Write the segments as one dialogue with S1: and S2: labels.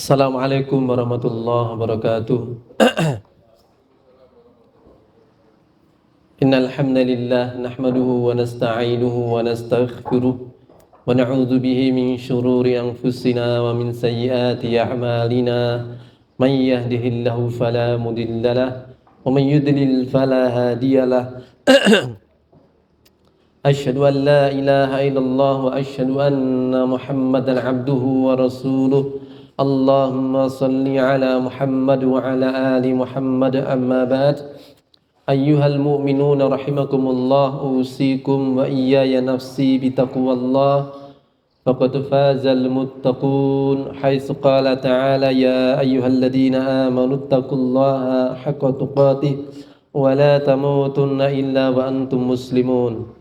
S1: Assalamualaikum warahmatullahi wabarakatuh. Innal hamdalillah nahmaduhu wa nasta'inuhu wa nastaghfiruh wa na'udzu bihi min shururi anfusina wa min sayyiati a'malina. May yahdihillahu fala mudhillalah wa may yudlil fala hadiyalah. Asyhadu an la ilaha illallah wa asyhadu anna Muhammadan abduhu wa rasuluh. Allahumma salli ala Muhammad wa ala ali Muhammad amma ba'd. Ayyuhal mu'minuna rahimakumullah, usikum wa iyaya nafsi bitaqwallah. Faqad fazal muttaqun haitsu qala ta'ala ya ayyuhalladzina amanu taqullaha haqqa tuqatih wa la tamutunna illa wa antum muslimun.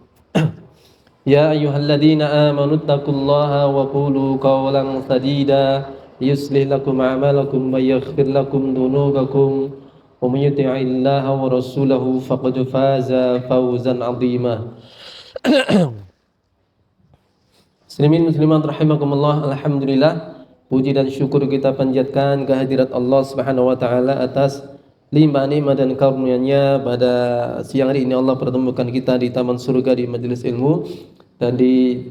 S1: Ya ayyuhalladzina amanu taqullaha wa qulu qawlan sadida yuslih lakum a'malakum wa yaghfir lakum dhunubakum wa may yuti'illaha wa rasulahu faqad faza fawzan 'azima. Muslimin muslimat rahimakumullah, alhamdulillah, puji dan syukur kita panjatkan kehadirat Allah Subhanahu wa taala atas limpah nikmat dan karunia-Nya. Pada siang hari ini Allah pertemukan kita di taman surga, di majelis ilmu dan di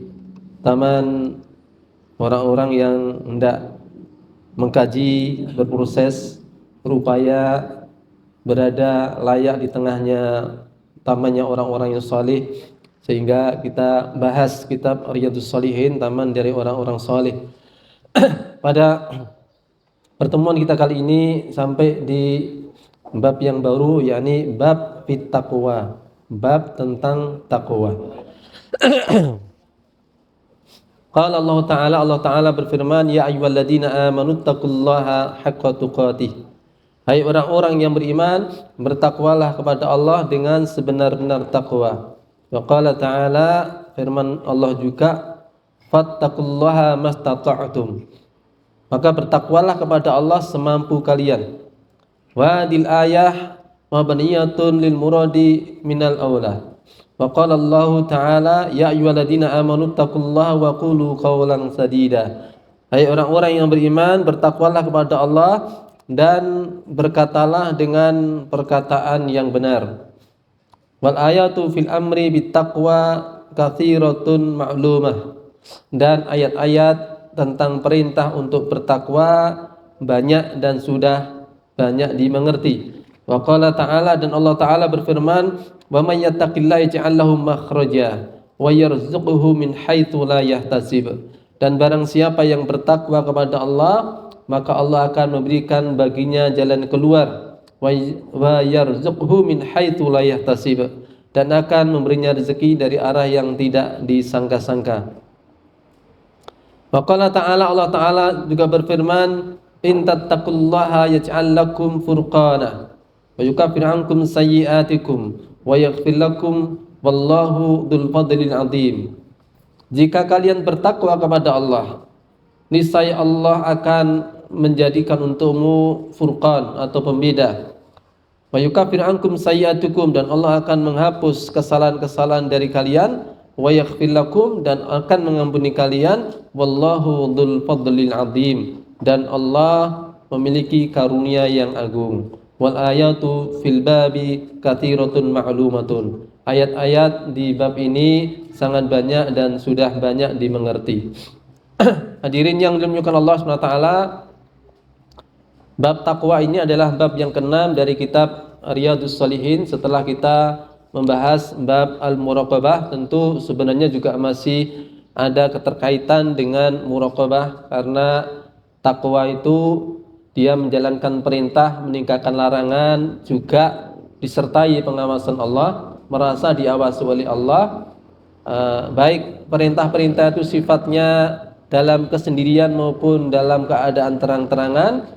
S1: taman orang-orang yang hendak mengkaji, berproses, berupaya berada layak di tengahnya tamannya orang-orang yang saleh, sehingga kita bahas kitab Riyadhus Shalihin, taman dari orang-orang saleh. Pada pertemuan kita kali ini sampai di bab yang baru, yakni bab fit taqwa, bab tentang takwa. Qala Allah Ta'ala berfirman, ya ayyuhalladzina amanu taqullaha haqqa tuqatih. Hai orang-orang yang beriman, bertakwalah kepada Allah dengan sebenar-benar takwa. Wa qala ta'ala, firman Allah juga, fattaqullaha mastata'tum. Maka bertakwalah kepada Allah semampu kalian. Wa dil ayah mabniyatun lil muradi minal aula. Wa qala Allah Ta'ala, ya ayyuhalladzina amanu taqullaha wa qulu qawlan sadida. Hai orang-orang yang beriman, bertakwalah kepada Allah dan berkatalah dengan perkataan yang benar. Wal ayatu fil amri bittaqwa katsiratun ma'lumah. Dan ayat-ayat tentang perintah untuk bertakwa banyak dan sudah banyak dimengerti. Wa qala ta'ala, dan Allah Ta'ala berfirman, wa may yattaqillaha yaj'al lahu makhraja wa yarzuqhu min haitsu la yahtasib. Dan barang siapa yang bertakwa kepada Allah, maka Allah akan memberikan baginya jalan keluar, wa yarzuqhu min haitsu la yahtasib, dan akan memberinya rezeki dari arah yang tidak disangka-sangka. Wa qala ta'ala, Allah Ta'ala juga berfirman, in tattaqullaha yaj'al lakum furqana wa yukaffir 'ankum sayyi'atikum wa yaghfir lakum wallahu dzul fadlil 'adzim. Jika kalian bertakwa kepada Allah, niscaya Allah akan menjadikan untukmu furqan atau pembeda. Wa yukaffir 'ankum sayyi'atikum, dan Allah akan menghapus kesalahan-kesalahan dari kalian. Wa yaghfir lakum, dan akan mengampuni kalian. Wallahu dzul fadlil 'adzim, dan Allah memiliki karunia yang agung. Wal ayatu fil babi katsiratun ma'lumatun. Ayat-ayat di bab ini sangat banyak dan sudah banyak dimengerti. Hadirin yang dimuliakan Allah Subhanahu wa taala, bab takwa ini adalah bab yang ke-6 dari kitab Riyadhus Shalihin. Setelah kita membahas bab al-muraqabah, tentu sebenarnya juga masih ada keterkaitan dengan muraqabah, karena takwa itu dia menjalankan perintah, meninggalkan larangan, juga disertai pengawasan Allah, merasa diawasi oleh Allah. Baik perintah-perintah itu sifatnya dalam kesendirian maupun dalam keadaan terang-terangan,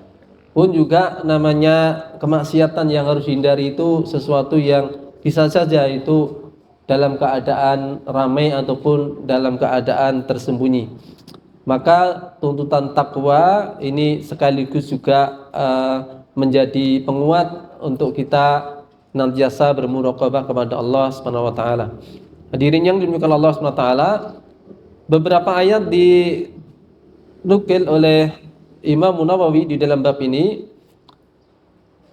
S1: pun juga namanya kemaksiatan yang harus dihindari itu sesuatu yang bisa saja itu dalam keadaan ramai ataupun dalam keadaan tersembunyi. Maka tuntutan takwa ini sekaligus juga menjadi penguat untuk kita senantiasa bermuraqabah kepada Allah Subhanahu wa taala. Hadirin yang dimuliakan Allah Subhanahu wa taala, beberapa ayat dinukil oleh Imam Nawawi di dalam bab ini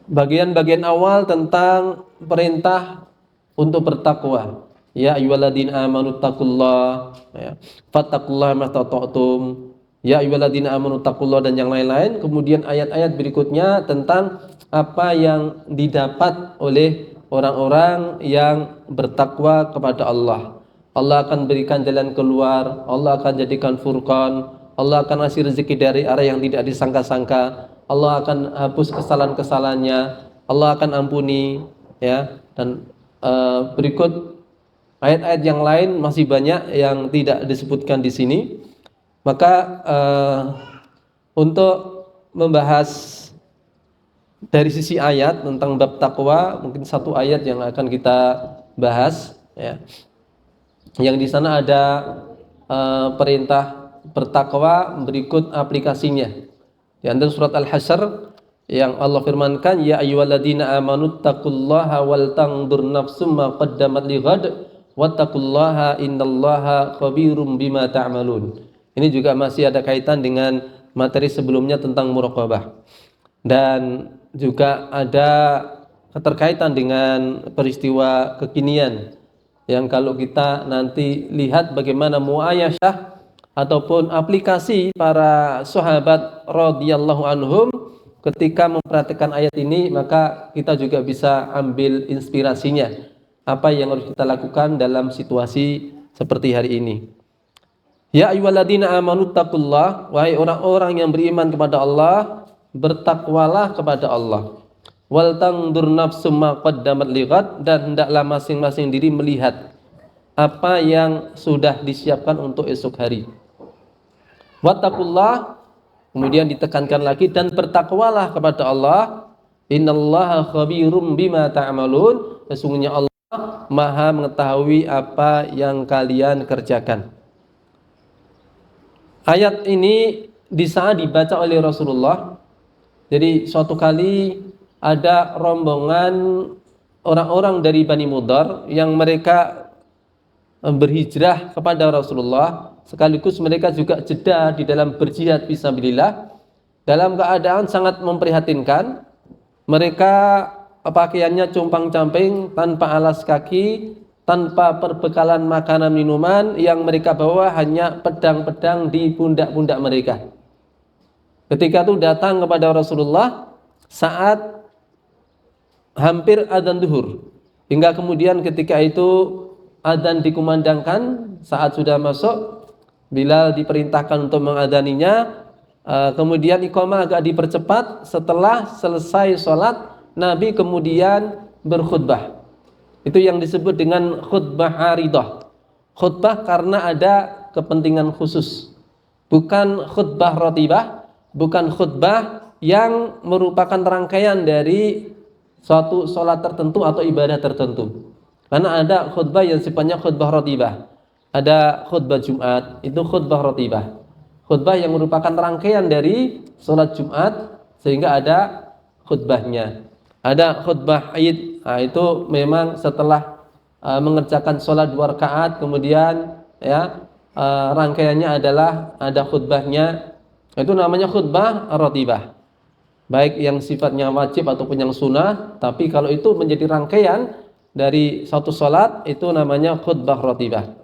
S1: bagian-bagian awal tentang perintah untuk bertakwa. Ya ayyuhalladzina amanu taqullah, ya, fattaqullaha mastata'tum. Ya ayyuhalladzina amanu taqullah dan yang lain-lain. Kemudian ayat-ayat berikutnya tentang apa yang didapat oleh orang-orang yang bertakwa kepada Allah. Allah akan berikan jalan keluar, Allah akan jadikan furqan, Allah akan ngasih rezeki dari arah yang tidak disangka-sangka, Allah akan hapus kesalahan-kesalahannya, Allah akan ampuni, ya. Dan berikut ayat-ayat yang lain masih banyak yang tidak disebutkan di sini. Maka untuk membahas dari sisi ayat tentang bab takwa, mungkin satu ayat yang akan kita bahas, ya. Yang di sana ada perintah bertakwa berikut aplikasinya. Di antara surat Al-Hasyr yang Allah firmankan, ya ayyuhalladzina amanu taqullaha wal tanzur nafsum ma qaddamat lighad wattaqullaha innallaha khabirum bima ta'malun. Ini juga masih ada kaitan dengan materi sebelumnya tentang muraqabah. Dan juga ada keterkaitan dengan peristiwa kekinian yang kalau kita nanti lihat bagaimana muayasyah ataupun aplikasi para sahabat radhiyallahu anhum ketika memperhatikan ayat ini, maka kita juga bisa ambil inspirasinya apa yang harus kita lakukan dalam situasi seperti hari ini. Ya ayyuhalladzina amanu taqullah, wahai orang-orang yang beriman kepada Allah, bertakwalah kepada Allah. Wal tandur nafsum ma qaddamat lighad, dan hendaklah masing-masing diri melihat apa yang sudah disiapkan untuk esok hari. Wattaqullah, kemudian ditekankan lagi, dan bertakwalah kepada Allah. Innallaha khabirum bima ta'malun, sesungguhnya Allah Maha mengetahui apa yang kalian kerjakan. Ayat ini bisa dibaca oleh Rasulullah. Jadi suatu kali ada rombongan orang-orang dari Bani Mudhar yang mereka berhijrah kepada Rasulullah, sekaligus mereka juga jeda di dalam berjihad fisabilillah dalam keadaan sangat memprihatinkan. Mereka pakaiannya compang-camping, tanpa alas kaki, tanpa perbekalan makanan minuman, yang mereka bawa hanya pedang-pedang di pundak-pundak mereka. Ketika itu datang kepada Rasulullah saat hampir adzan zuhur, hingga kemudian ketika itu adzan dikumandangkan, saat sudah masuk Bilal diperintahkan untuk mengadzaninya, kemudian iqamah agak dipercepat. Setelah selesai sholat, Nabi kemudian berkhutbah. Itu yang disebut dengan khutbah aridah. Khutbah karena ada kepentingan khusus, bukan khutbah ratibah, bukan khutbah yang merupakan rangkaian dari suatu sholat tertentu atau ibadah tertentu. Karena ada khutbah yang sifatnya khutbah ratibah. Ada khutbah Jumat, itu khutbah ratibah. Khutbah yang merupakan rangkaian dari sholat Jumat sehingga ada khutbahnya. Ada khutbah Id, nah, itu memang setelah mengerjakan sholat 2 rakaat, kemudian ya rangkaiannya adalah ada khutbahnya. Itu namanya khutbah ratibah. Baik yang sifatnya wajib ataupun yang sunnah, tapi kalau itu menjadi rangkaian dari satu sholat, itu namanya khutbah ratibah.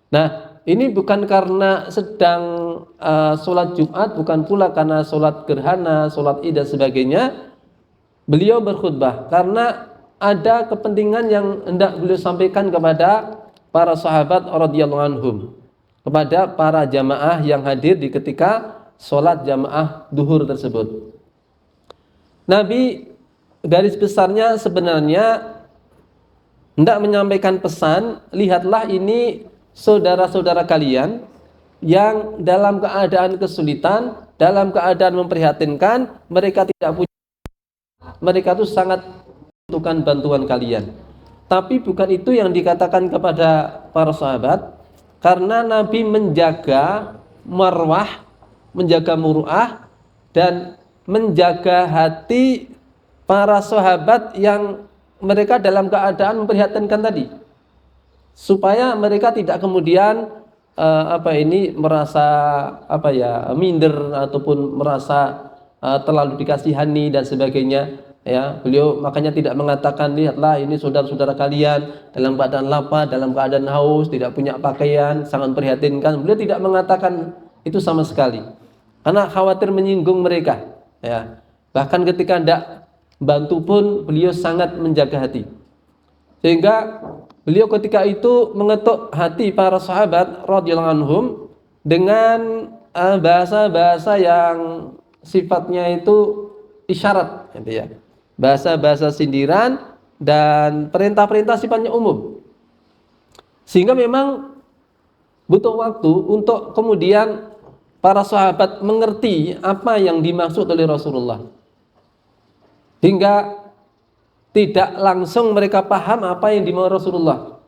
S1: Nah, ini bukan karena sedang sholat Jumat, bukan pula karena sholat gerhana, sholat id dan sebagainya. Beliau berkhutbah karena ada kepentingan yang hendak beliau sampaikan kepada para sahabat radhiyallahu anhum, kepada para jamaah yang hadir di ketika sholat jamaah duhur tersebut. Nabi garis besarnya sebenarnya hendak menyampaikan pesan, lihatlah ini saudara-saudara kalian yang dalam keadaan kesulitan, dalam keadaan memprihatinkan, mereka tidak punya, mereka itu sangat membutuhkan bantuan kalian. Tapi bukan itu yang dikatakan kepada para sahabat, karena Nabi menjaga marwah, menjaga muru'ah, dan menjaga hati para sahabat yang mereka dalam keadaan memprihatinkan tadi, supaya mereka tidak kemudian merasa minder ataupun merasa terlalu dikasihani dan sebagainya, ya. Beliau makanya tidak mengatakan, lihatlah ini saudara-saudara kalian dalam keadaan lapar, dalam keadaan haus, tidak punya pakaian, sangat prihatinkan. Beliau tidak mengatakan itu sama sekali karena khawatir menyinggung mereka, ya. Bahkan ketika tidak bantu pun beliau sangat menjaga hati, sehingga beliau ketika itu mengetuk hati para sahabat radhiyallahu anhum dengan bahasa-bahasa yang sifatnya itu isyarat, gitu ya. Bahasa-bahasa sindiran dan perintah-perintah sifatnya umum. Sehingga memang butuh waktu untuk kemudian para sahabat mengerti apa yang dimaksud oleh Rasulullah. Hingga tidak langsung mereka paham apa yang dimau Rasulullah.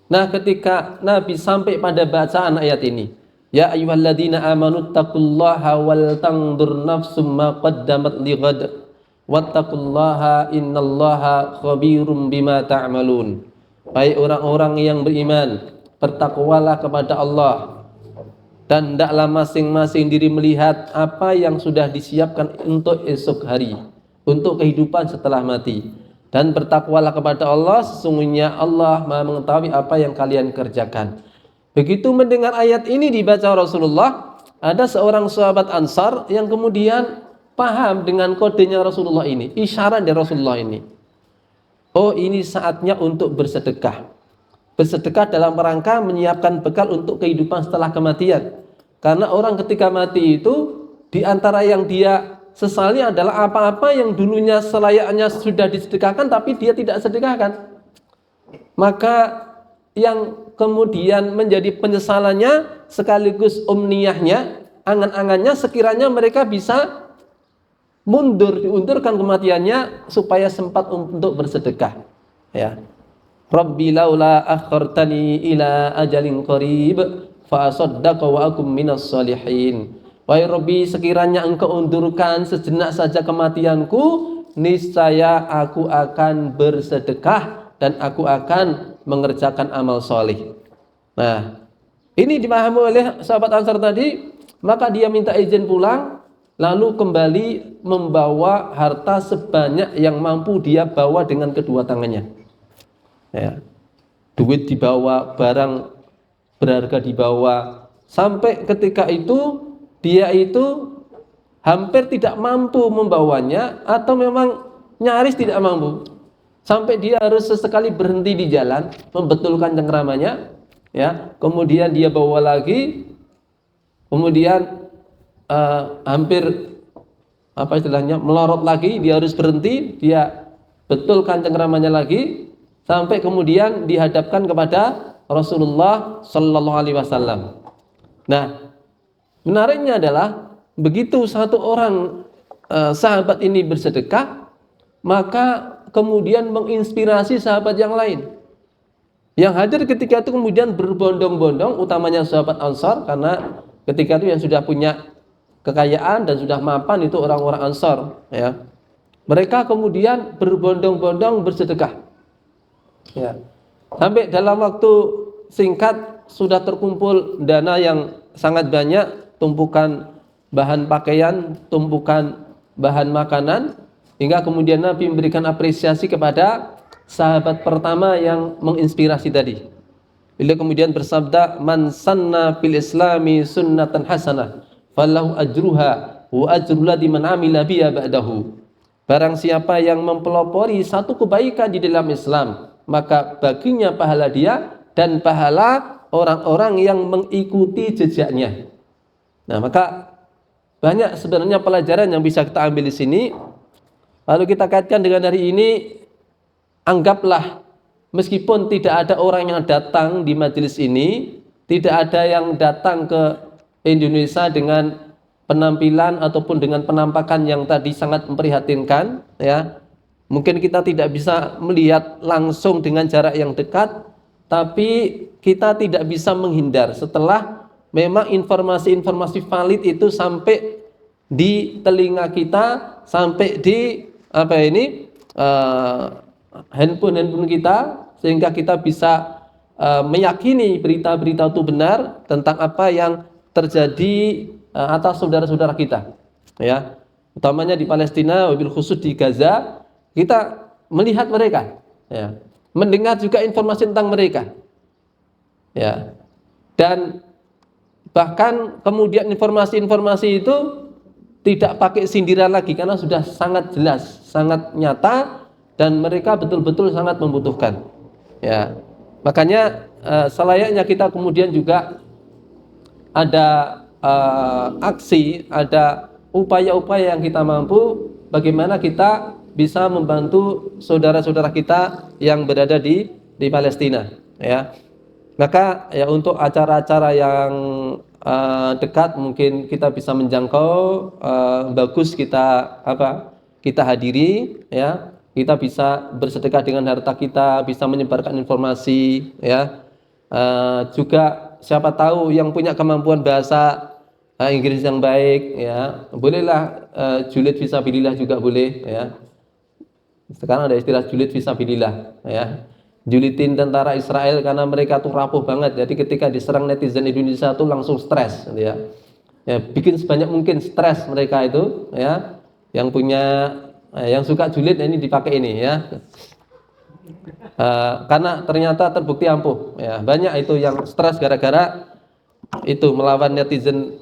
S1: Nah, ketika Nabi sampai pada bacaan ayat ini, ya ayyuhalladzina amanu taqullaha wal tanzur nafsum ma qaddamat lighad wattaqullaha innallaha khabirum bima ta'malun. Hai orang-orang yang beriman, bertakwalah kepada Allah dan hendaklah masing-masing diri melihat apa yang sudah disiapkan untuk esok hari, untuk kehidupan setelah mati. Dan bertakwalah kepada Allah, sesungguhnya Allah Maha mengetahui apa yang kalian kerjakan. Begitu mendengar ayat ini dibaca Rasulullah, ada seorang sahabat Ansar yang kemudian paham dengan kodenya Rasulullah ini, isyarat dari Rasulullah ini. Oh, ini saatnya untuk bersedekah. Bersedekah dalam rangka menyiapkan bekal untuk kehidupan setelah kematian. Karena orang ketika mati itu, di antara yang dia sesali adalah apa-apa yang dulunya selayaknya sudah disedekahkan tapi dia tidak sedekahkan. Maka yang kemudian menjadi penyesalannya sekaligus umniyahnya, angan-angannya sekiranya mereka bisa diundurkan kematiannya supaya sempat untuk bersedekah, ya. Rabbi laula akhartani ila ajalin qarib fa asaddaqa wa akum minas shalihin. Wahai Rabbi, sekiranya engkau undurkan sejenak saja kematianku, niscaya aku akan bersedekah dan aku akan mengerjakan amal soleh. Nah, ini dipahami oleh sahabat Ansar tadi, maka dia minta izin pulang, lalu kembali membawa harta sebanyak yang mampu dia bawa dengan kedua tangannya. Ya. Duit dibawa, barang berharga dibawa, sampai ketika itu dia itu hampir tidak mampu membawanya atau memang nyaris tidak mampu. Sampai dia harus sesekali berhenti di jalan, membetulkan cengkramannya, ya. Kemudian dia bawa lagi, kemudian hampir melorot lagi, dia harus berhenti, dia betulkan cengkramannya lagi, sampai kemudian dihadapkan kepada Rasulullah Sallallahu Alaihi Wasallam. Nah, menariknya adalah begitu satu orang sahabat ini bersedekah, maka kemudian menginspirasi sahabat yang lain. Yang hadir ketika itu kemudian berbondong-bondong, utamanya sahabat Ansar, karena ketika itu yang sudah punya kekayaan dan sudah mapan itu orang-orang Ansar, ya. Mereka kemudian berbondong-bondong bersedekah, ya. Sampai dalam waktu singkat sudah terkumpul dana yang sangat banyak, tumpukan bahan pakaian, tumpukan bahan makanan, hingga kemudian Nabi memberikan apresiasi kepada sahabat pertama yang menginspirasi tadi. Beliau kemudian bersabda, man sanna fil islami sunnatan hasanah falahu ajruha wa ajrul ladzi man amila biha ba'dahu. Barang siapa yang mempelopori satu kebaikan di dalam Islam, maka baginya pahala dia dan pahala orang-orang yang mengikuti jejaknya. Nah, maka banyak sebenarnya pelajaran yang bisa kita ambil di sini. Lalu kita kaitkan dengan hari ini, anggaplah meskipun tidak ada orang yang datang di majelis ini, tidak ada yang datang ke Indonesia dengan penampilan ataupun dengan penampakan yang tadi sangat memprihatinkan, ya. Mungkin kita tidak bisa melihat langsung dengan jarak yang dekat, tapi kita tidak bisa menghindar setelah memang informasi-informasi valid itu sampai di telinga kita, sampai di handphone kita, sehingga kita bisa meyakini berita-berita itu benar tentang apa yang terjadi atas saudara-saudara kita, ya, utamanya di Palestina, wabil khusus di Gaza. Kita melihat mereka, ya, mendengar juga informasi tentang mereka, ya, dan bahkan kemudian informasi-informasi itu tidak pakai sindiran lagi karena sudah sangat jelas, sangat nyata, dan mereka betul-betul sangat membutuhkan, ya. Makanya selayaknya kita kemudian juga ada aksi, ada upaya-upaya yang kita mampu, bagaimana kita bisa membantu saudara-saudara kita yang berada di Palestina, ya. Maka ya untuk acara-acara yang dekat mungkin kita bisa menjangkau, bagus kita kita hadiri, ya. Kita bisa bersedekah dengan harta kita, bisa menyebarkan informasi, ya. Juga siapa tahu yang punya kemampuan bahasa Inggris yang baik, ya, bolehlah julid fisabilillah juga boleh, ya. Sekarang ada istilah julid fisabilillah, ya. Julitin tentara Israel karena mereka tuh rapuh banget. Jadi ketika diserang netizen Indonesia tuh langsung stres, gitu ya. Ya, bikin sebanyak mungkin stres mereka itu, ya. Yang punya yang suka julid ini dipakai ini, ya. Karena ternyata terbukti ampuh, ya. Banyak itu yang stres gara-gara itu melawan netizen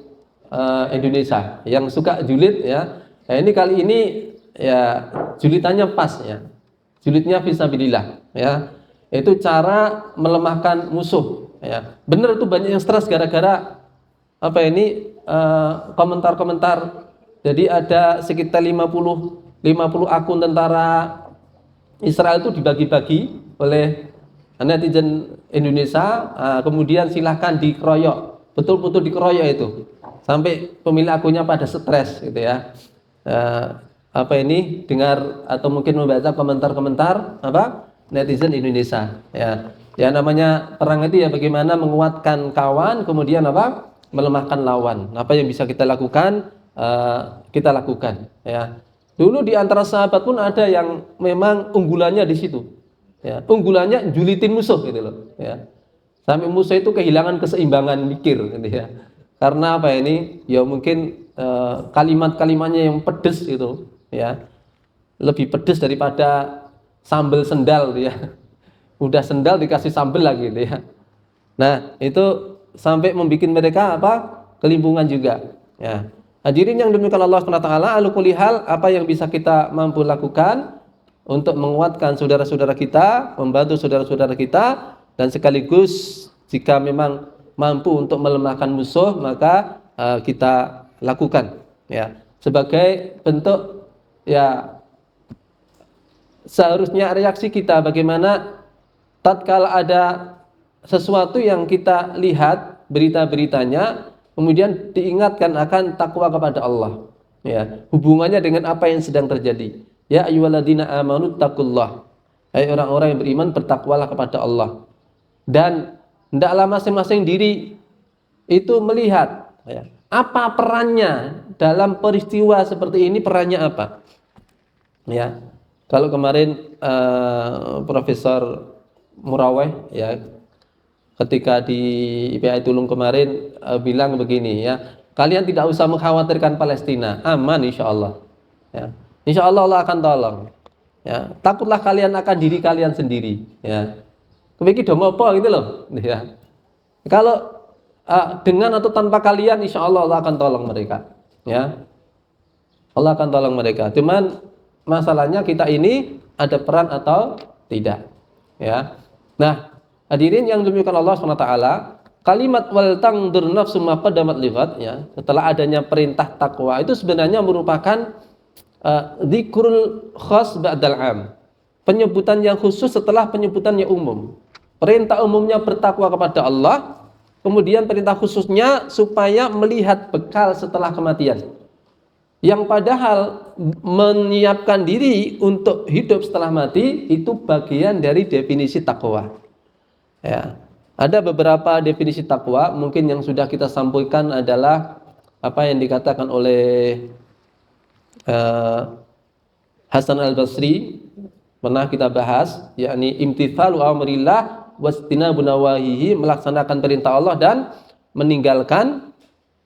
S1: Indonesia yang suka julid, ya. Nah, ini kali ini ya julitannya pas, ya. Julidnya fisabilillah, ya. Itu cara melemahkan musuh, ya. Benar itu banyak yang stres gara-gara komentar-komentar. Jadi ada sekitar 50 akun tentara Israel itu dibagi-bagi oleh netizen Indonesia, kemudian silahkan dikeroyok, betul-betul dikeroyok itu, sampai pemilik akunnya pada stres, gitu ya. Dengar atau mungkin membaca komentar-komentar netizen Indonesia, ya. Ya namanya perang itu ya bagaimana menguatkan kawan, kemudian melemahkan lawan. Apa yang bisa kita lakukan, kita lakukan, ya. Dulu di antara sahabat pun ada yang memang unggulannya di situ, ya. Unggulannya julitin musuh, gitu loh, ya. Sampai musuh itu kehilangan keseimbangan mikir, gitu ya. Karena ya mungkin kalimat-kalimatnya yang pedes itu, ya, lebih pedes daripada sambal sendal, gitu ya. Udah sendal dikasih sambal lagi, gitu ya. Nah, itu sampai membuat mereka kelimpungan juga, ya. Hadirin yang demikian Allah SWT, ala kulli hal, apa yang bisa kita mampu lakukan untuk menguatkan saudara-saudara kita, membantu saudara-saudara kita, dan sekaligus jika memang mampu untuk melemahkan musuh, maka kita lakukan, ya, sebagai bentuk, ya, seharusnya reaksi kita bagaimana tatkala ada sesuatu yang kita lihat berita-beritanya, kemudian diingatkan akan takwa kepada Allah, ya, hubungannya dengan apa yang sedang terjadi. Ya ayyuhalladzina amanu taqullah, hai orang-orang yang beriman, bertakwalah kepada Allah. Dan hendaklah masing-masing diri itu melihat, ya, apa perannya dalam peristiwa seperti ini, perannya apa, ya. Kalau kemarin Profesor Muraweh, ya, ketika di IPA Tulung kemarin bilang begini, ya, kalian tidak usah mengkhawatirkan Palestina, aman insya Allah, ya. Insya Allah Allah akan tolong, ya. Takutlah kalian akan diri kalian sendiri, ya. Kepikir dong apa gitu loh, ya. Kalau dengan atau tanpa kalian, insya Allah Allah akan tolong mereka, ya. Allah akan tolong mereka. Cuman masalahnya kita ini ada peran atau tidak, ya. Nah, hadirin yang dimuliakan Allah SWT, kalimat wal tangdur nafsu ma qaddamat lighad, ya, setelah adanya perintah takwa itu sebenarnya merupakan dzikrul khas ba'dal am, penyebutan yang khusus setelah penyebutan yang umum. Perintah umumnya bertakwa kepada Allah, kemudian perintah khususnya supaya melihat bekal setelah kematian, yang padahal menyiapkan diri untuk hidup setelah mati itu bagian dari definisi takwa, ya. Ada beberapa definisi takwa, mungkin yang sudah kita sampaikan adalah apa yang dikatakan oleh Hasan al-Basri, pernah kita bahas, yakni imtithalu amrillah wastinabu nawahihi, melaksanakan perintah Allah dan meninggalkan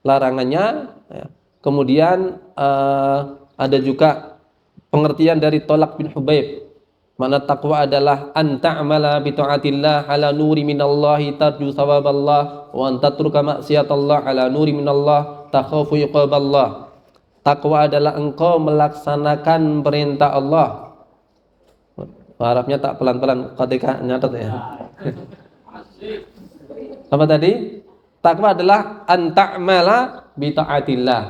S1: larangannya. Ya. Kemudian ada juga pengertian dari Tolak bin Hubaib. Mana takwa adalah an ta'mala bi ta'atillah ala nuri minallahi tarju thawaballah wa an tatruka maksiatallah ala nuri minallah takhafu iqaballah. Takwa adalah engkau melaksanakan perintah Allah. Arabnya tak pelan-pelan ketika nyatet ya. Apa tadi? Takwa adalah an ta'mala bi ta'atillah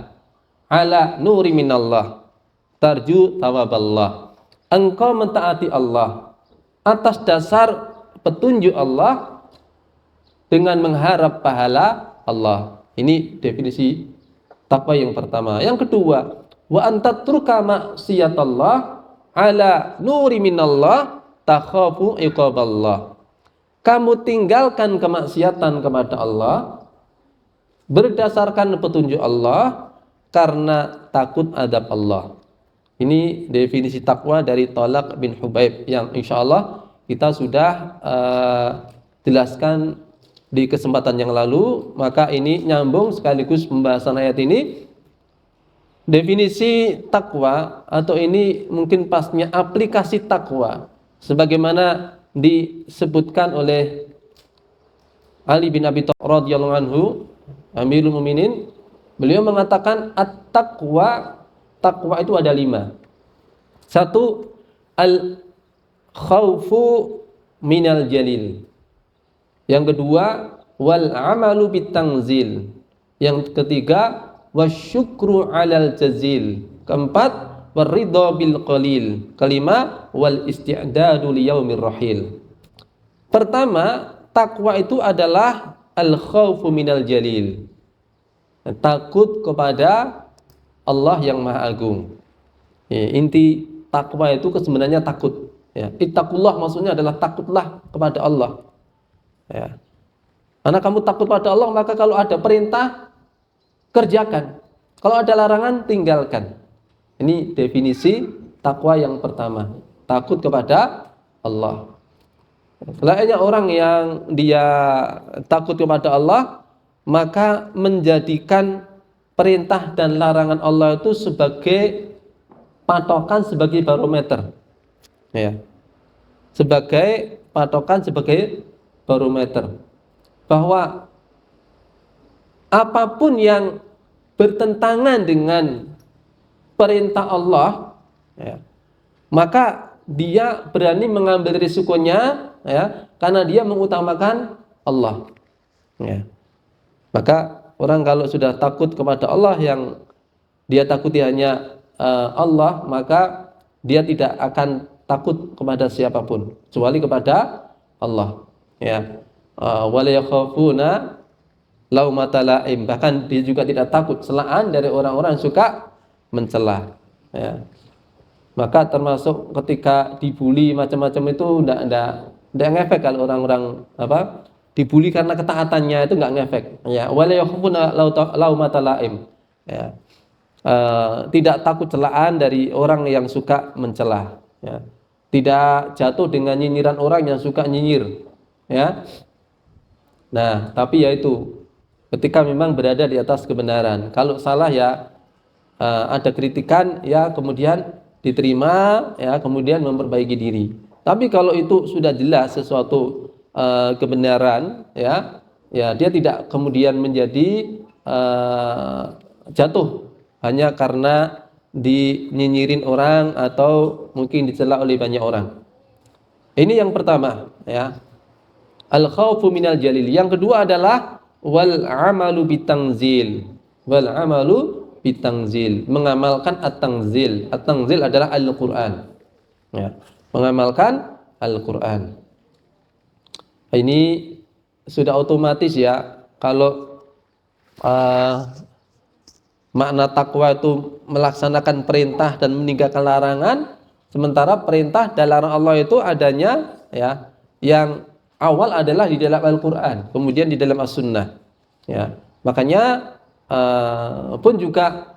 S1: ala nuri minallah tarju thawaballah. Engkau mentaati Allah atas dasar petunjuk Allah dengan mengharap pahala Allah. Ini definisi takwa yang pertama. Yang kedua, wa antatruka maksiatallah ala nuri minallah takhafu iqaballah. Kamu tinggalkan kemaksiatan kepada Allah berdasarkan petunjuk Allah karena takut adab Allah. Ini definisi takwa dari Tolak bin Hubaib yang insya Allah kita sudah jelaskan di kesempatan yang lalu. Maka ini nyambung sekaligus pembahasan ayat ini. Definisi takwa atau ini mungkin pasnya aplikasi takwa sebagaimana disebutkan oleh Ali bin Abi Thalib radhiyallahu anhu, Amirul Mukminin. Beliau mengatakan at-taqwa, takwa itu ada 5. 1, al-khawfu minal jalil. Yang kedua, wal amalu bitangzil. Yang ketiga, wasyukru alal jazil. Keempat, waridha bil qalil. Kelima, wal isti'dadu liyaumir rahil. Pertama, takwa itu adalah al-khawfu minal jalil. Takut kepada Allah yang Maha Agung. Inti takwa itu sebenarnya takut. Ittaqullah maksudnya adalah takutlah kepada Allah. Karena kamu takut pada Allah, maka kalau ada perintah kerjakan, kalau ada larangan tinggalkan. Ini definisi takwa yang pertama, takut kepada Allah. Selainnya orang yang dia takut kepada Allah, maka menjadikan perintah dan larangan Allah itu sebagai patokan, sebagai barometer. Sebagai patokan, sebagai barometer. Bahwa apapun yang bertentangan dengan perintah Allah, maka dia berani mengambil risikonya, karena dia mengutamakan Allah. Maka orang kalau sudah takut kepada Allah, yang dia takuti hanya Allah, maka dia tidak akan takut kepada siapapun kecuali kepada Allah. Wala yakhafuna laumata laim. Bahkan dia juga tidak takut celaan dari orang-orang yang suka mencela. Maka termasuk ketika dibully macam-macam itu tidak ngefek kalau orang-orang dibully karena ketaatannya itu nggak ngefek. Wala yakhafuna laumata laim. Tidak takut celaan dari orang yang suka mencela. Tidak jatuh dengan nyinyiran orang yang suka nyinyir. Nah, tapi yaitu ketika memang berada di atas kebenaran. Kalau salah ada kritikan, kemudian diterima, kemudian memperbaiki diri. Tapi kalau itu sudah jelas sesuatu kebenaran, dia tidak kemudian menjadi jatuh hanya karena dinyinyirin orang atau mungkin dicela oleh banyak orang. Ini yang pertama, al-khawfu minal jalil. Yang kedua adalah wal amalu bitangzil. Wal amalu bitangzil, mengamalkan at-tangzil. At-tangzil adalah Al-Qur'an. Mengamalkan Al-Qur'an. Ini sudah otomatis kalau makna takwa itu melaksanakan perintah dan meninggalkan larangan, sementara perintah dan larangan Allah itu adanya yang awal adalah di dalam Al-Qur'an, kemudian di dalam As-Sunnah. Makanya pun juga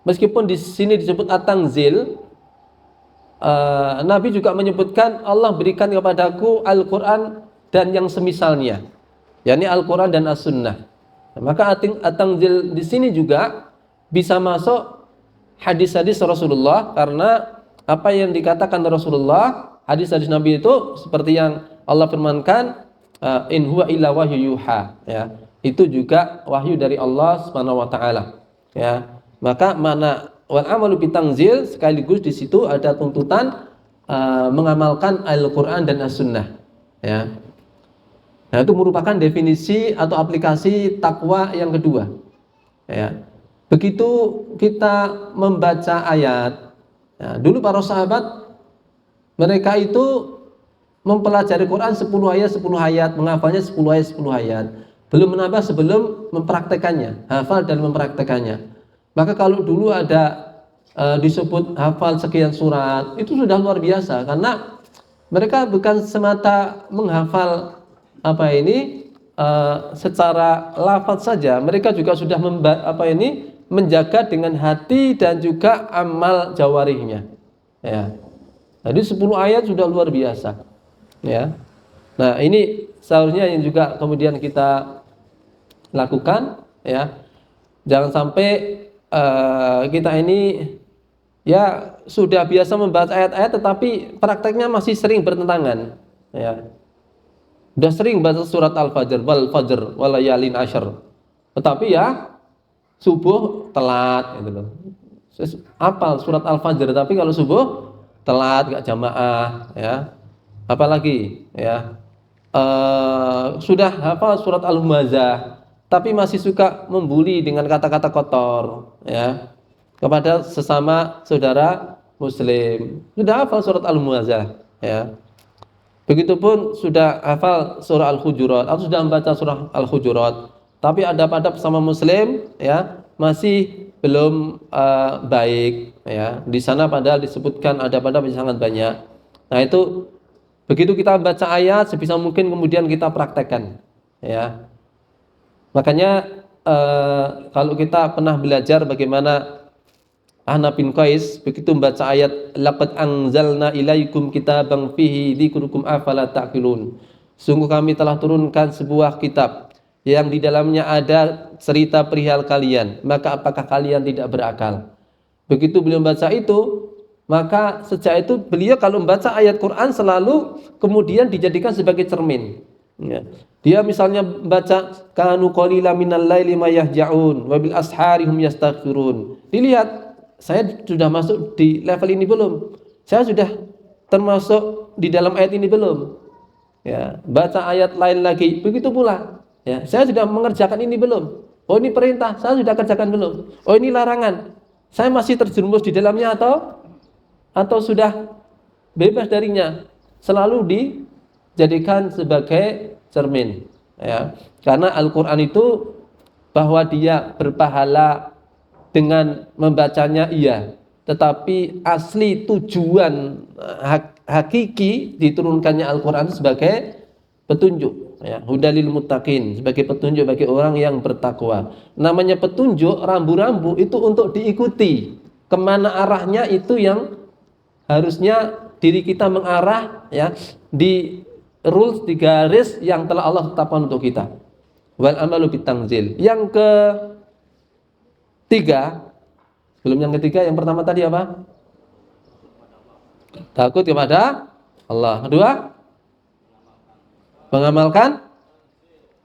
S1: meskipun di sini disebut at-tangzil, Nabi juga menyebutkan Allah berikan kepadaku Al-Qur'an dan yang semisalnya, yakni Al-Qur'an dan As-Sunnah. Maka at-tanzil di sini juga bisa masuk hadis-hadis Rasulullah, karena apa yang dikatakan Rasulullah, hadis-hadis Nabi itu seperti yang Allah firmankan, in huwa illa wahyu yuha, ya. Itu juga wahyu dari Allah Subhanahu wa taala, ya. Maka mana wal amalu bitanzil, sekaligus di situ ada tuntutan mengamalkan Al-Qur'an dan As-Sunnah, ya. Nah, itu merupakan definisi atau aplikasi takwa yang kedua. Ya. Begitu kita membaca ayat, ya, dulu para sahabat mereka itu mempelajari Quran 10 ayat 10 ayat, menghafalnya 10 ayat 10 ayat. Belum menambah sebelum mempraktekannya, hafal dan mempraktekannya. Maka kalau dulu ada disebut hafal sekian surat, itu sudah luar biasa, karena mereka bukan semata menghafal secara lafaz saja, mereka juga sudah menjaga dengan hati dan juga amal jawarihnya, ya. Jadi 10 ayat sudah luar biasa, ya. Nah, ini seharusnya yang juga kemudian kita lakukan, ya. Jangan sampai kita ini ya sudah biasa membaca ayat-ayat tetapi prakteknya masih sering bertentangan, ya. Sudah sering baca surat Al-Fajr, wal fajr wal layalin ashar, tetapi ya subuh telat gitu loh. Hafal surat Al-Fajr tapi kalau subuh telat, gak jamaah, ya. Apalagi, ya, sudah hafal surat Al-Humazah tapi masih suka membuli dengan kata-kata kotor, ya, kepada sesama saudara muslim. Sudah hafal surat Al-Humazah, ya. Begitupun sudah hafal surah Al-Hujurat atau sudah membaca surah Al-Hujurat, tapi adab-adab sama muslim, ya, masih belum baik, ya. Di sana padahal disebutkan adab-adab yang sangat banyak. Nah, itu begitu kita baca ayat sebisa mungkin kemudian kita praktekkan, ya. Makanya kalau kita pernah belajar bagaimana Ahnaf bin Qais begitu membaca ayat laqad anzalna ilaikum kitaban fihi dzikrukum afala ta'qilun. Sungguh kami telah turunkan sebuah kitab yang di dalamnya ada cerita perihal kalian, maka apakah kalian tidak berakal? Begitu beliau membaca itu, maka sejak itu beliau kalau membaca ayat Quran selalu kemudian dijadikan sebagai cermin, ya. Dia misalnya baca kanu qalila minal laili ma yahja'un wa bil ashari hum yastaghfirun. Dilihat, saya sudah masuk di level ini belum? Saya sudah termasuk di dalam ayat ini belum? Ya, baca ayat lain lagi, begitu pula. Ya, saya sudah mengerjakan ini belum? Oh, ini perintah, saya sudah kerjakan belum? Oh, ini larangan, saya masih terjerumus di dalamnya atau sudah bebas darinya? Selalu dijadikan sebagai cermin, ya. Karena Al-Quran itu bahwa dia berpahala dengan membacanya, iya, tetapi asli tujuan hakiki diturunkannya Al-Quran sebagai petunjuk, ya, hudalil muttaqin, sebagai petunjuk bagi orang yang bertakwa. Namanya petunjuk, rambu-rambu itu untuk diikuti, kemana arahnya itu yang harusnya diri kita mengarah, ya, di rules, di garis yang telah Allah tetapkan untuk kita. Wal amalu bitanzil. Yang ketiga, sebelum yang ketiga, yang pertama tadi apa? Takut kepada Allah. Kedua, mengamalkan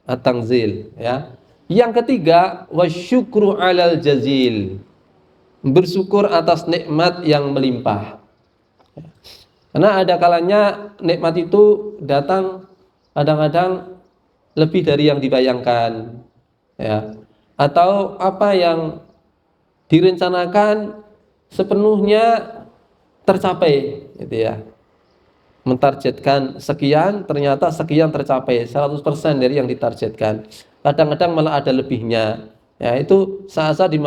S1: at-tanzil, ya. Yang ketiga, wasyukru alal jazil, bersyukur atas nikmat yang melimpah. Karena ada kalanya nikmat itu datang kadang-kadang lebih dari yang dibayangkan, ya. Atau apa yang direncanakan sepenuhnya tercapai, gitu ya. Mentargetkan sekian, ternyata sekian tercapai 100% dari yang ditargetkan. Kadang-kadang malah ada lebihnya. Ya, itu saat-saat di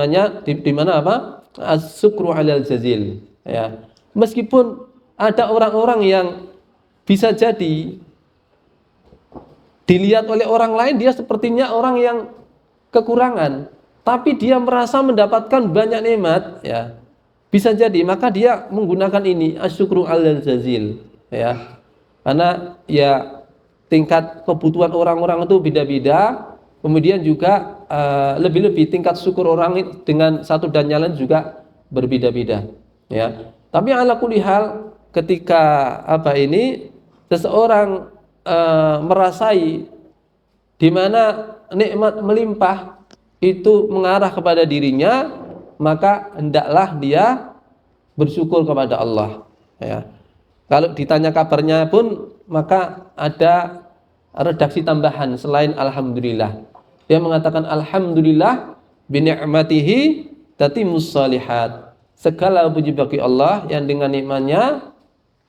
S1: mana apa? As-syukru 'alal jazil, ya. Meskipun ada orang-orang yang bisa jadi dilihat oleh orang lain dia sepertinya orang yang kekurangan, tapi dia merasa mendapatkan banyak nikmat, ya. Bisa jadi, maka dia menggunakan ini asyukru alal jazil, ya. Karena ya tingkat kebutuhan orang-orang itu beda-beda. Kemudian juga lebih-lebih tingkat syukur orang dengan satu dan yang lain juga berbeda-beda. Ya. Tapi ala kulli hal ketika seseorang merasai di mana nikmat melimpah itu mengarah kepada dirinya, maka hendaklah dia bersyukur kepada Allah. Ya. Kalau ditanya kabarnya pun, maka ada redaksi tambahan selain alhamdulillah. Dia mengatakan alhamdulillah bi ni'matihi tatimmus shalihat. Segala puji bagi Allah yang dengan nikmatnya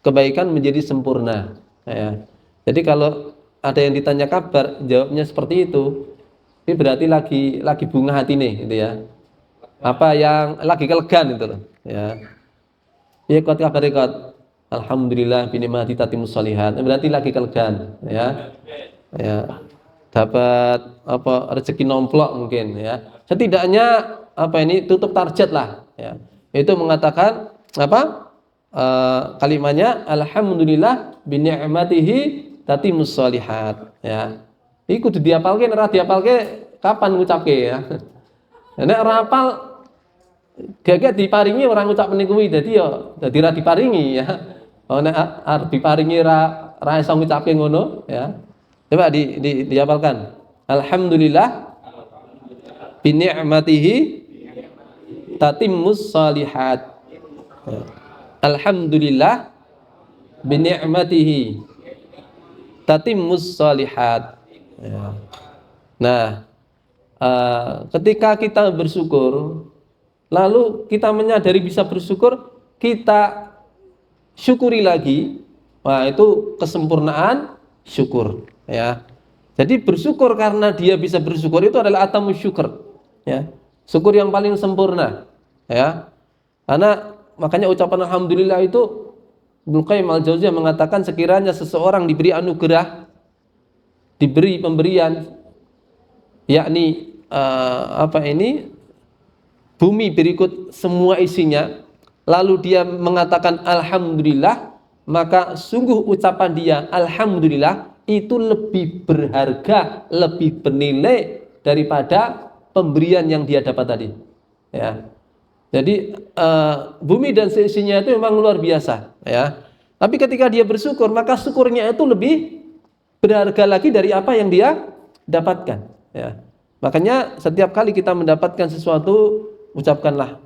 S1: kebaikan menjadi sempurna. Ya. Jadi kalau ada yang ditanya kabar, jawabnya seperti itu, ini berarti lagi bunga hati nih, gitu ya. Apa yang lagi kelegan itu loh. Ya. Ya kot kabar kot. Alhamdulillah bi ni'mati tatimmus shalihat. Berarti lagi kelegan, ya. Ya. Dapat rezeki nomplok mungkin, ya. Setidaknya tutup target lah, ya. Itu mengatakan kalimatnya alhamdulillah bi ni'matihi tatimmus shalihat, ya. Iku kudu diapalke, ora diapalke kapan ngucapke, ya. Nek ora apal gak diparingi orang ngucap menikuwi, dadi ra diparingi, ya. Nek arep diparingi ra iso ngucapke ngono, ya. Coba dihafalkan. Alhamdulillah bi ni'matihi tatimmus shalihat. Alhamdulillah bi ni'matihi tatimmus shalihat. Nah, ketika kita bersyukur, lalu kita menyadari bisa bersyukur, kita syukuri lagi. Wah, itu kesempurnaan syukur, ya. Jadi bersyukur karena dia bisa bersyukur itu adalah atamus syukur, ya. Syukur yang paling sempurna, ya. Karena makanya ucapan alhamdulillah itu Ibnu Qayyim al-Jauziyah mengatakan sekiranya seseorang diberi anugerah, diberi pemberian, yakni bumi berikut semua isinya, lalu dia mengatakan alhamdulillah, maka sungguh ucapan dia alhamdulillah itu lebih berharga, lebih bernilai daripada pemberian yang dia dapat tadi, ya. Jadi bumi dan seisinya itu memang luar biasa, ya. Tapi ketika dia bersyukur, maka syukurnya itu lebih berharga lagi dari apa yang dia dapatkan, ya. Makanya setiap kali kita mendapatkan sesuatu, ucapkanlah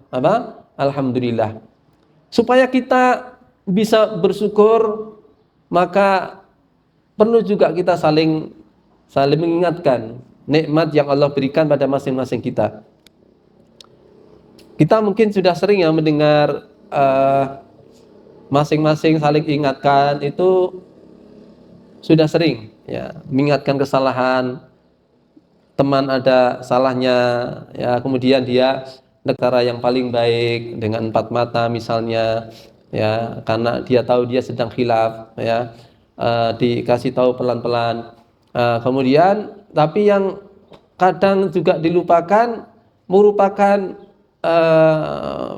S1: alhamdulillah. Supaya kita bisa bersyukur, maka perlu juga kita saling mengingatkan nikmat yang Allah berikan pada masing-masing kita. Kita mungkin sudah sering ya mendengar masing-masing saling ingatkan, itu sudah sering, ya, mengingatkan kesalahan teman, ada salahnya, ya, kemudian dia negara yang paling baik dengan empat mata misalnya, ya, karena dia tahu dia sedang khilaf, ya, dikasih tahu pelan-pelan. Kemudian tapi yang kadang juga dilupakan merupakan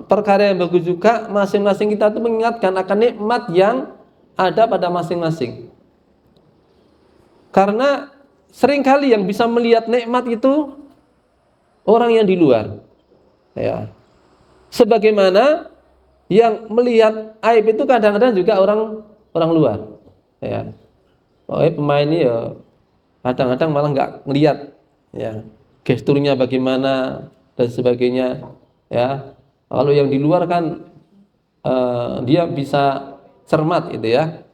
S1: perkara yang bagus juga, masing-masing kita itu mengingatkan akan nikmat yang ada pada masing-masing. Karena seringkali yang bisa melihat nikmat itu orang yang di luar, ya. Sebagaimana yang melihat aib itu kadang-kadang juga orang luar, ya. Pemain ini ya kadang-kadang malah nggak ngelihat, ya, gesturnya bagaimana dan sebagainya, ya. Kalau yang di luar kan dia bisa cermat gitu, ya.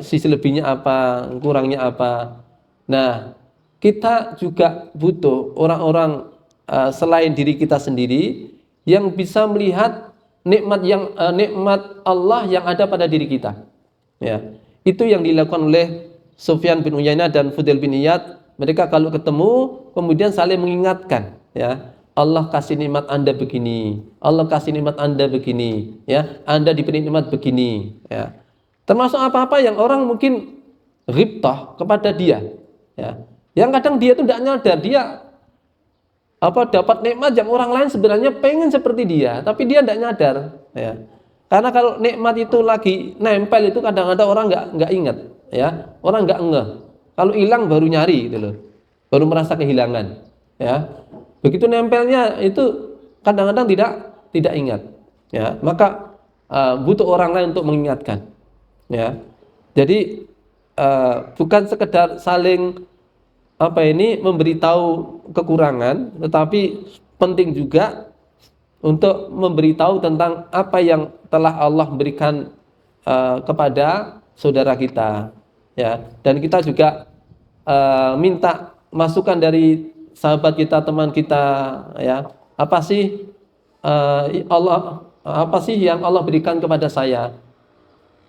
S1: Sisi lebihnya apa, kurangnya apa. Nah, kita juga butuh orang-orang selain diri kita sendiri yang bisa melihat nikmat Allah yang ada pada diri kita, ya. Itu yang dilakukan oleh Sufyan bin Uyainah dan Fudail bin Iyad. Mereka kalau ketemu kemudian saling mengingatkan, ya. Allah kasih nikmat Anda begini, Allah kasih nikmat Anda begini, ya. Anda diberi nikmat begini, ya. Termasuk apa-apa yang orang mungkin ghibtah kepada dia, ya. Yang kadang dia itu tidak nyadar dia dapat nikmat yang orang lain sebenarnya pengen seperti dia, tapi dia tidak nyadar, ya. Karena kalau nikmat itu lagi nempel itu kadang-kadang orang nggak ingat, ya. Orang nggak ngeh, Kalau hilang baru nyari gitu loh. Baru merasa kehilangan, ya. Begitu nempelnya itu kadang-kadang tidak ingat, ya. Maka butuh orang lain untuk mengingatkan, ya. Jadi bukan sekedar saling memberitahu kekurangan, tetapi penting juga untuk memberitahu tentang apa yang telah Allah berikan kepada saudara kita, ya. Dan kita juga minta masukan dari sahabat kita, teman kita, ya. Apa sih apa sih yang Allah berikan kepada saya,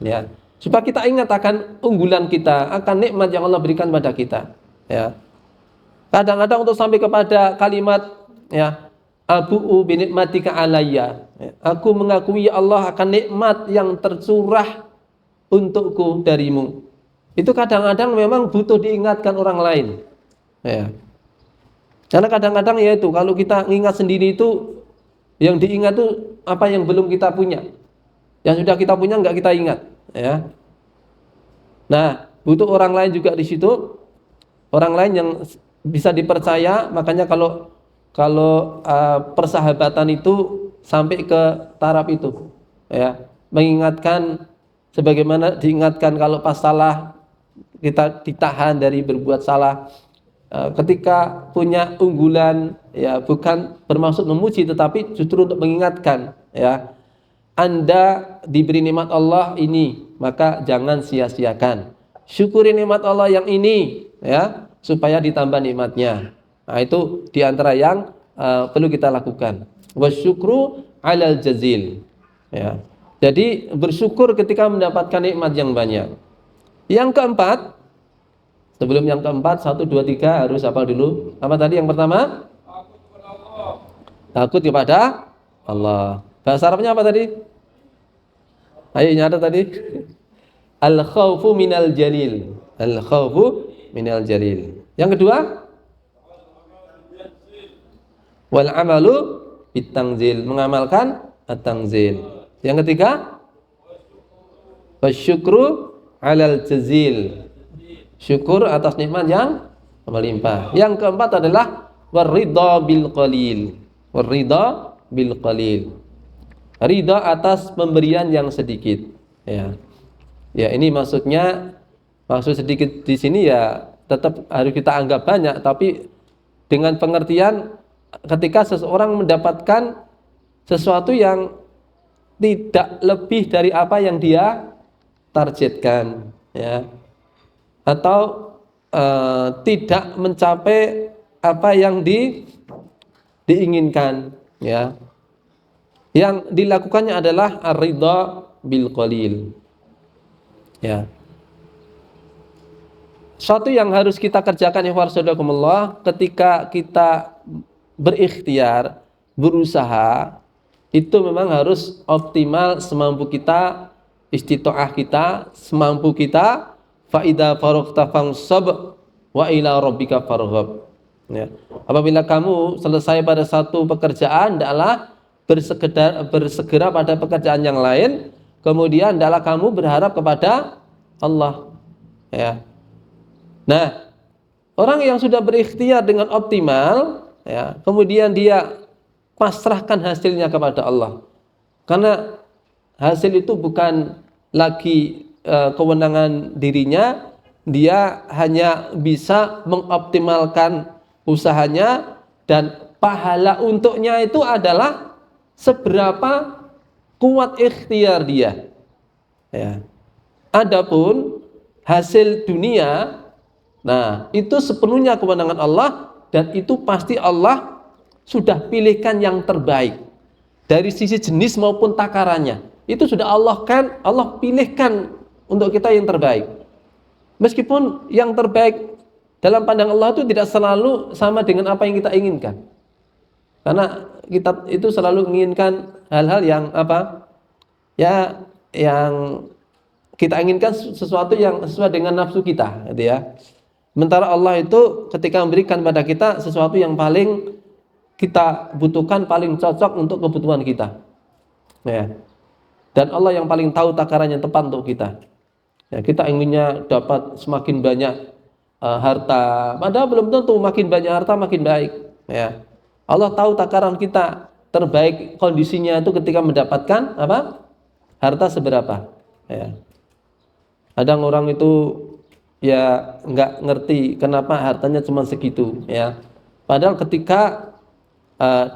S1: ya. Supaya kita ingat akan unggulan kita, akan nikmat yang Allah berikan pada kita, ya. Kadang-kadang untuk sampai kepada kalimat, ya, abu'u bi nikmatika alayya, ya, aku mengakui ya Allah akan nikmat yang tercurah untukku darimu. Itu kadang-kadang memang butuh diingatkan orang lain, ya. Karena kadang-kadang ya itu, kalau kita ingat sendiri itu, yang diingat itu apa yang belum kita punya, yang sudah kita punya enggak kita ingat, ya. Nah, butuh orang lain juga di situ, orang lain yang bisa dipercaya. Makanya kalau persahabatan itu sampai ke taraf itu, ya, mengingatkan sebagaimana diingatkan kalau pas salah kita ditahan dari berbuat salah. Ketika punya unggulan, ya, bukan bermaksud memuji tetapi justru untuk mengingatkan, ya. Anda diberi nikmat Allah ini, maka jangan sia-siakan. Syukuri nikmat Allah yang ini, ya, supaya ditambah nikmatnya. Nah, itu diantara yang perlu kita lakukan. Wasyukru 'alal jazil, ya. Jadi bersyukur ketika mendapatkan nikmat yang banyak. Yang keempat, sebelum yang keempat, 1, 2, 3 harus hafal dulu. Apa tadi yang pertama? Takut kepada Allah. Bahasa Arabnya apa tadi? Ayo nyata tadi. Al-khawfu minal jalil. Al-khawfu minal jalil. Yang kedua? Wal amalu bitangzil. Mengamalkan at-tangzil. Yang ketiga? Wasyukru 'alal jazil. Syukur atas nikmat yang melimpah. Yang keempat adalah waridha bil qalil. Waridha bil qalil. Ridha atas pemberian yang sedikit, ya. Ya, ini maksud sedikit di sini ya tetap harus kita anggap banyak, tapi dengan pengertian ketika seseorang mendapatkan sesuatu yang tidak lebih dari apa yang dia targetkan, ya. Atau tidak mencapai apa yang diinginkan, ya. Yang dilakukannya adalah ar-ridha bil qalil, ya. Suatu yang harus kita kerjakan ya warahmatullahi, ketika kita berikhtiar, berusaha, itu memang harus optimal semampu kita, istitoah kita, semampu kita. Fa idza faraghta fansab wa ila rabbika farghab, ya. Apabila kamu selesai pada satu pekerjaan, hendaklah bersegera pada pekerjaan yang lain, kemudian hendaklah kamu berharap kepada Allah, ya. Nah, orang yang sudah berikhtiar dengan optimal, ya, kemudian dia pasrahkan hasilnya kepada Allah, karena hasil itu bukan lagi kewenangan dirinya, dia hanya bisa mengoptimalkan usahanya, dan pahala untuknya itu adalah seberapa kuat ikhtiar dia, ya. Adapun hasil dunia, nah, itu sepenuhnya kewenangan Allah, dan itu pasti Allah sudah pilihkan yang terbaik dari sisi jenis maupun takarannya. Itu sudah Allah pilihkan untuk kita yang terbaik. Meskipun yang terbaik dalam pandang Allah itu tidak selalu sama dengan apa yang kita inginkan. Karena kita itu selalu menginginkan hal-hal yang apa? Ya, yang kita inginkan sesuatu yang sesuai dengan nafsu kita, gitu ya. Sementara Allah itu ketika memberikan pada kita sesuatu yang paling kita butuhkan, paling cocok untuk kebutuhan kita, ya. Dan Allah yang paling tahu takaran yang tepat untuk kita. Ya, kita inginnya dapat semakin banyak harta. Padahal belum tentu makin banyak harta makin baik. Ya. Allah tahu takaran kita terbaik kondisinya itu ketika mendapatkan apa? Harta seberapa. Ya. Kadang orang itu ya nggak ngerti kenapa hartanya cuma segitu. Ya. Padahal ketika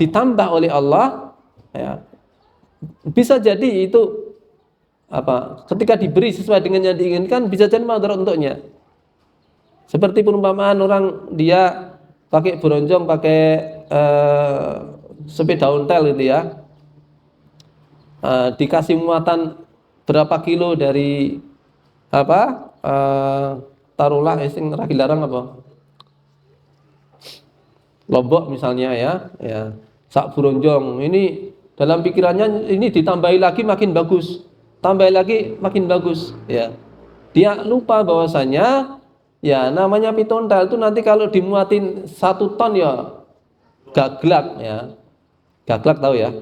S1: ditambah oleh Allah, ya, bisa jadi itu apa? Ketika diberi sesuai dengan yang diinginkan bisa jadi madarat untuknya. Seperti perumpamaan orang dia pakai beronjong, pakai sepeda ontel itu ya, dikasih muatan berapa kilo dari apa? Taruhlah sing ra dilarang apa? Lombok misalnya ya, sak beronjong ini dalam pikirannya ini ditambahi lagi makin bagus, tambah lagi makin bagus, ya. Dia lupa bahwasanya ya namanya pitontal itu nanti kalau dimuatin 1 ton ya gaglak ya, gaglak tahu ya?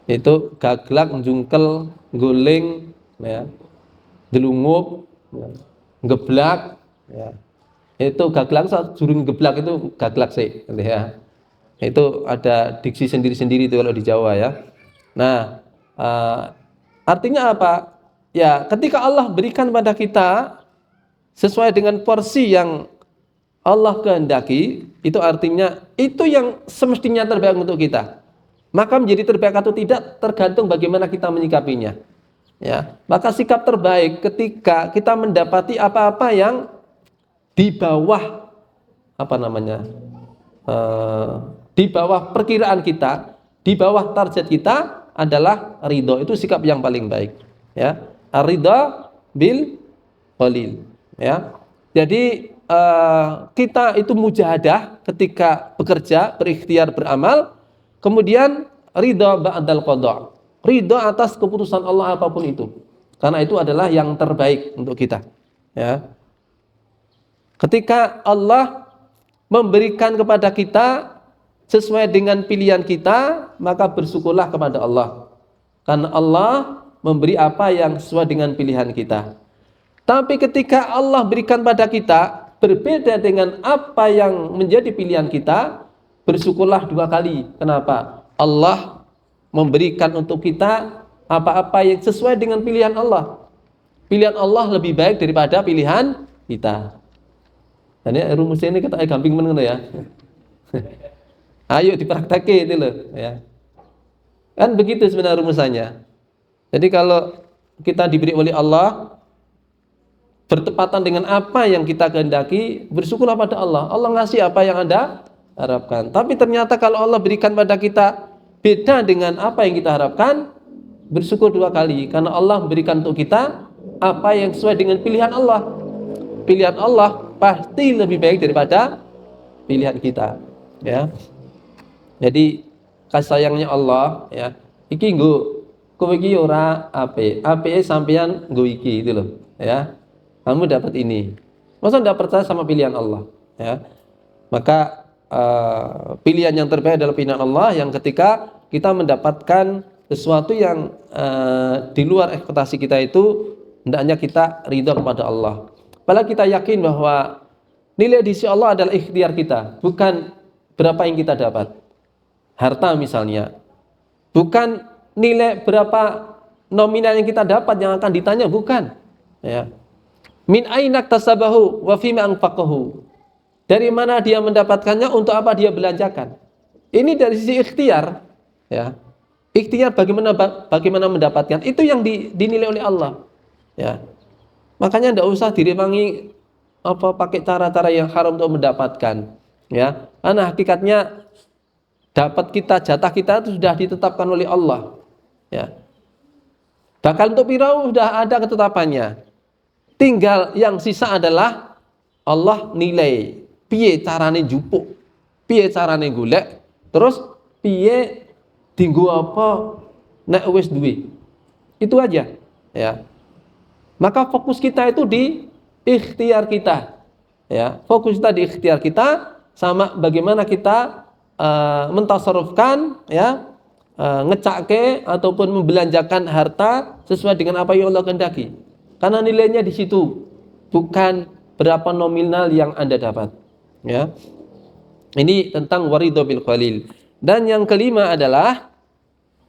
S1: Itu gaglak, jungkel, guling, ya, delungup, ya, geblak, ya. Itu gaglak, jurung geblak itu gaglak sih, ya. Itu ada diksi sendiri-sendiri itu kalau di Jawa ya. Nah, artinya apa? Ya, ketika Allah berikan pada kita sesuai dengan porsi yang Allah kehendaki, itu artinya itu yang semestinya terbaik untuk kita. Maka menjadi terbaik atau tidak tergantung bagaimana kita menyikapinya. Ya, maka sikap terbaik ketika kita mendapati apa-apa yang di bawah apa namanya, di bawah perkiraan kita, di bawah target kita adalah ridho. Itu sikap yang paling baik. Ya, ridho bil qalil. Ya, jadi kita itu mujahadah ketika bekerja, berikhtiar, beramal. Kemudian ridho ba'dal qada, ridho atas keputusan Allah apapun itu, karena itu adalah yang terbaik untuk kita. Ya, ketika Allah memberikan kepada kita sesuai dengan pilihan kita, maka bersyukurlah kepada Allah, karena Allah memberi apa yang sesuai dengan pilihan kita. Tapi ketika Allah berikan pada kita berbeda dengan apa yang menjadi pilihan kita, bersyukurlah 2 kali. Kenapa? Allah memberikan untuk kita apa-apa yang sesuai dengan pilihan Allah. Pilihan Allah lebih baik daripada pilihan kita. Jadi rumusnya ini kita gampang meneng ya. Ayo dipraktekin itu loh ya. Kan begitu sebenarnya rumusannya. Jadi kalau kita diberi oleh Allah bertepatan dengan apa yang kita kehendaki, bersyukurlah pada Allah. Allah ngasih apa yang Anda harapkan. Tapi ternyata kalau Allah berikan pada kita beda dengan apa yang kita harapkan, bersyukur 2 kali, karena Allah berikan untuk kita apa yang sesuai dengan pilihan Allah. Pilihan Allah pasti lebih baik daripada pilihan kita, ya. Jadi kasih sayangnya Allah, ya. Iki nggo kowe iki ora apik sampeyan nggo iki itu loh, ya. Kamu dapat ini. Masa enggak percaya sama pilihan Allah, ya. Maka pilihan yang terbaik adalah pilihan Allah, yang ketika kita mendapatkan sesuatu yang di luar ekspektasi kita itu, hendaknya kita ridha kepada Allah. Apalagi kita yakin bahwa nilai di sisi Allah adalah ikhtiar kita, bukan berapa yang kita dapat. Harta misalnya, bukan nilai berapa nominal yang kita dapat yang akan ditanya, bukan. Ya. Min ainak tasabahu wa fima anfaqahu. Dari mana dia mendapatkannya, untuk apa dia belanjakan. Ini dari sisi ikhtiar, ya. Ikhtiar bagaimana mendapatkan, itu yang dinilai oleh Allah, ya. Makanya tidak usah direwangi pakai cara-cara yang haram untuk mendapatkan, ya. Karena hakikatnya dapat kita, jatah kita itu sudah ditetapkan oleh Allah, ya. Bahkan untuk pirau sudah ada ketetapannya. Tinggal yang sisa adalah Allah nilai. Piye carane jupuk, piye carane golek, terus piye dinggo apa nek wis duwe. Itu aja, ya. Maka fokus kita itu di ikhtiar kita, ya. Fokus kita di ikhtiar kita, sama bagaimana kita mentasarrufkan, ya, ngecake ataupun membelanjakan harta sesuai dengan apa yang Allah kehendaki. Karena nilainya di situ, bukan berapa nominal yang Anda dapat. Ya. Ini tentang waridho bil qalil. Dan yang kelima adalah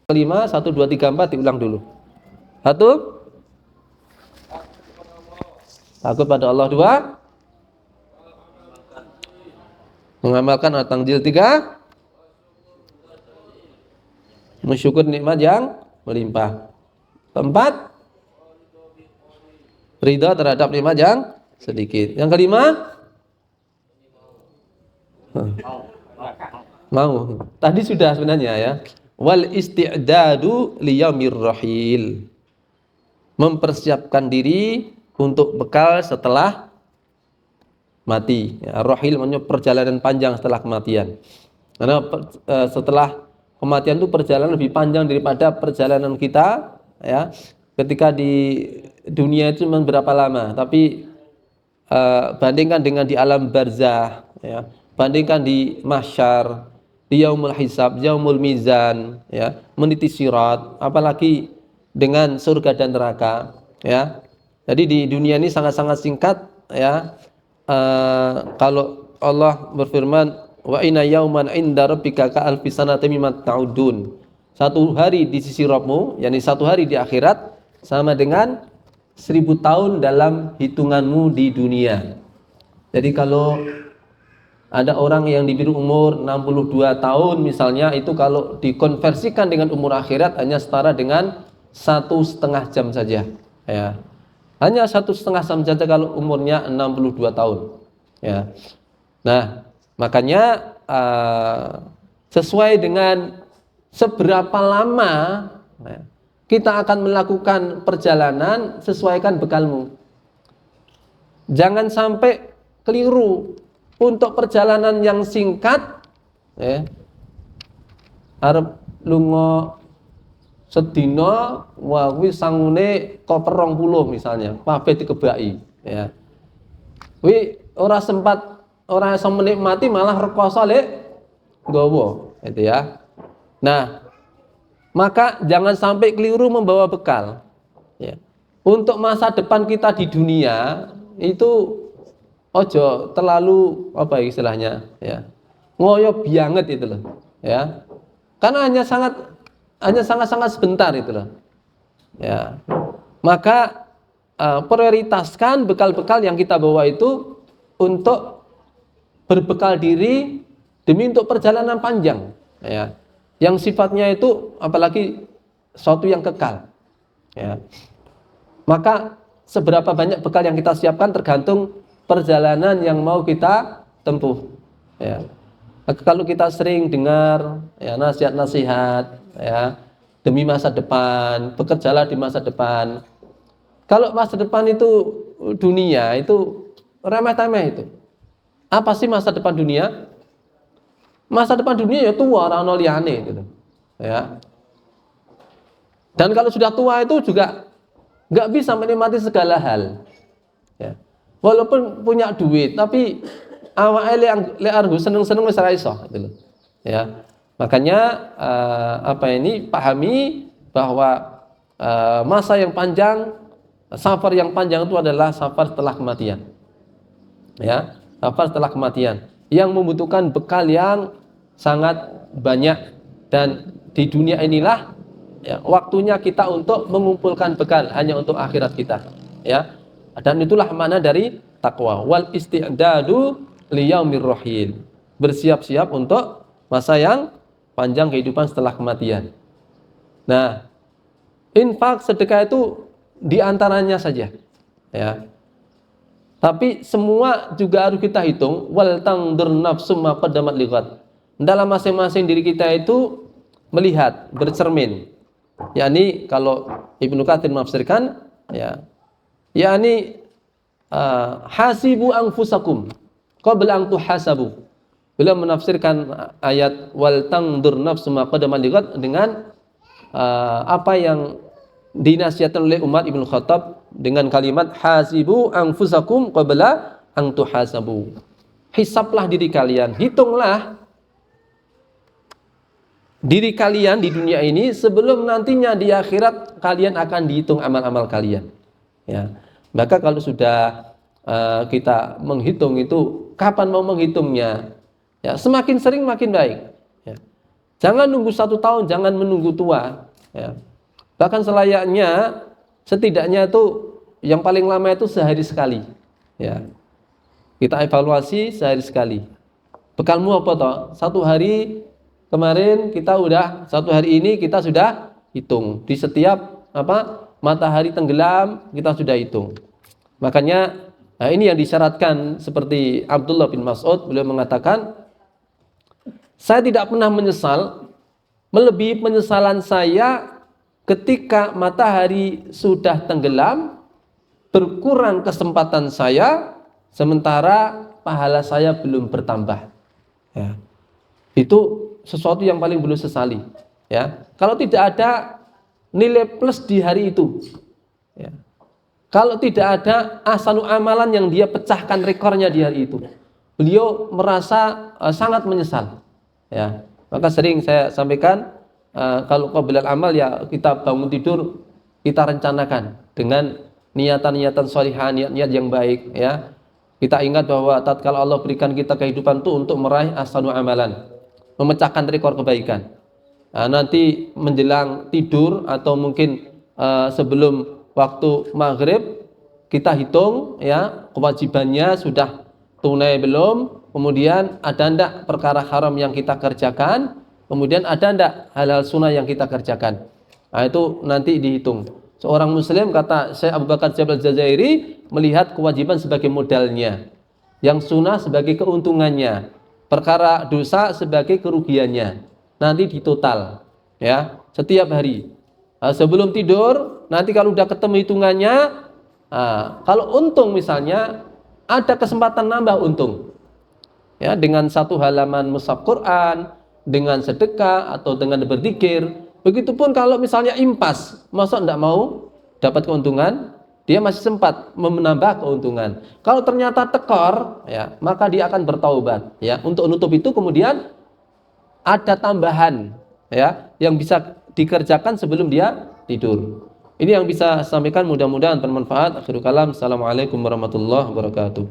S1: 1, 2, 3, 4 diulang dulu. 1, takut pada Allah. 2, mengamalkan at-tanzil. 3, mensyukur nikmat yang melimpah. 4, ridha terhadap nikmat yang sedikit. Yang kelima, mau. Tadi sudah sebenarnya ya. Wal isti'dadu liyaumir rahil. Mempersiapkan diri untuk bekal setelah mati. Ya, rahil maksudnya perjalanan panjang setelah kematian. Karena setelah kematian itu perjalanan lebih panjang daripada perjalanan kita, ya. Ketika di dunia itu memang berapa lama, tapi bandingkan dengan di alam barzah, ya. Bandingkan di mahsyar, di yaumul hisab, yaumul mizan, ya, meniti sirat, apalagi dengan surga dan neraka, ya. Jadi di dunia ini sangat-sangat singkat, ya. Kalau Allah berfirman, wa inna yauman inda rabbika ka alfi sanatin mimma ta'udun. Satu hari di sisi Rabbmu, yakni satu hari di akhirat, sama dengan 1000 tahun dalam hitunganmu di dunia. Jadi kalau ada orang yang diberi umur 62 tahun misalnya, itu kalau dikonversikan dengan umur akhirat hanya setara dengan 1,5 jam saja, ya. Hanya 1,5 jam saja kalau umurnya 62 tahun, ya. Nah, makanya sesuai dengan seberapa lama, ya, kita akan melakukan perjalanan, sesuaikan bekalmu. Jangan sampai keliru. Untuk perjalanan yang singkat, ya, arep lunga sedina wah kuwi sangune koper 20 misalnya, kabeh dikebaki, ya. Kuwi ora sempat, ora iso menikmati, malah rekoso lek nggawa, gitu ya. Nah, maka jangan sampai keliru membawa bekal, ya. Untuk masa depan kita di dunia itu ojo terlalu apa istilahnya, ya, ngoyo banget itu loh, ya. Karena hanya sangat sebentar itu loh, ya. Maka prioritaskan bekal-bekal yang kita bawa itu untuk berbekal diri demi untuk perjalanan panjang, ya. Yang sifatnya itu apalagi suatu yang kekal, ya. Maka seberapa banyak bekal yang kita siapkan tergantung perjalanan yang mau kita tempuh, ya. Kalau kita sering dengar, ya, nasihat-nasihat, ya, demi masa depan, bekerjalah di masa depan. Kalau masa depan itu dunia itu remeh-temeh itu. Apa sih masa depan dunia? Masa depan dunia ya tua, ora ono liyane gitu, ya. Dan kalau sudah tua itu juga nggak bisa menikmati segala hal, ya. Walaupun punya duit, tapi awake lek arep seneng-seneng wis ora iso gitu loh, ya. Makanya pahami bahwa masa yang panjang, safar yang panjang itu adalah safar setelah kematian, ya. Safar setelah kematian yang membutuhkan bekal yang sangat banyak, dan di dunia inilah, ya, waktunya kita untuk mengumpulkan bekal hanya untuk akhirat kita, ya. Dan itulah makna dari takwa. Wal isti'dadu liyaumir rahil. Bersiap-siap untuk masa yang panjang kehidupan setelah kematian. Nah, infak sedekah itu diantaranya saja, ya. Tapi semua juga harus kita hitung. Wal tangdur nafsum ma qaddamat lighad. Dalam masing-masing diri kita itu melihat, bercermin. Yakni kalau Ibnu Katsir menafsirkan, ya, yakni hasibu anfusakum qabla an tuhasabu. Beliau menafsirkan ayat wal tangdur nafsum ma qaddamat lighad dengan apa yang dinasihatkan oleh Umar Ibn Khattab dengan kalimat hasibu anfusakum qabla an tuhasabu. Hisablah diri kalian, hitunglah diri kalian di dunia ini sebelum nantinya di akhirat kalian akan dihitung amal-amal kalian. Ya. Maka kalau sudah kita menghitung itu kapan mau menghitungnya, ya semakin sering makin baik. Ya. Jangan nunggu 1 tahun, jangan menunggu tua. Ya. Bahkan selayaknya setidaknya itu yang paling lama itu sehari sekali. Ya. Kita evaluasi sehari sekali. Bekalmu apa toh? 1 hari kemarin kita udah 1 hari ini kita sudah hitung di setiap matahari tenggelam kita sudah hitung. Makanya ini yang disyaratkan seperti Abdullah bin Mas'ud, beliau mengatakan, saya tidak pernah menyesal melebihi penyesalan saya ketika matahari sudah tenggelam, berkurang kesempatan saya sementara pahala saya belum bertambah. Ya. Itu sesuatu yang paling beliau sesali. Ya. Kalau tidak ada nilai plus di hari itu, ya. Kalau tidak ada ahsanu amalan yang dia pecahkan rekornya di hari itu, beliau merasa sangat menyesal. Ya, maka sering saya sampaikan kalau qablal amal ya kita bangun tidur kita rencanakan dengan niatan-niatan shalihah, niat-niat yang baik. Ya, kita ingat bahwa tatkala Allah berikan kita kehidupan itu untuk meraih ahsanu amalan, memecahkan rekor kebaikan. Nanti menjelang tidur atau mungkin sebelum waktu maghrib kita hitung ya kewajibannya sudah tunai belum, kemudian ada ndak perkara haram yang kita kerjakan, kemudian ada ndak hal-hal sunnah yang kita kerjakan. Itu nanti dihitung. Seorang muslim, kata Syekh Abu Bakar Jabal Jazairi, melihat kewajiban sebagai modalnya, yang sunnah sebagai keuntungannya, perkara dosa sebagai kerugiannya. Nanti ditotal ya setiap hari. Sebelum tidur nanti kalau udah ketemu hitungannya, kalau untung misalnya ada kesempatan nambah untung ya dengan 1 halaman mushaf Quran, dengan sedekah atau dengan berzikir. Begitupun kalau misalnya impas, masa enggak mau dapat keuntungan, dia masih sempat menambah keuntungan. Kalau ternyata tekor ya maka dia akan bertaubat ya. Untuk nutup itu kemudian ada tambahan ya yang bisa dikerjakan sebelum dia tidur. Ini yang bisa saya sampaikan, mudah-mudahan bermanfaat. Akhirul kalam, assalamualaikum warahmatullahi wabarakatuh.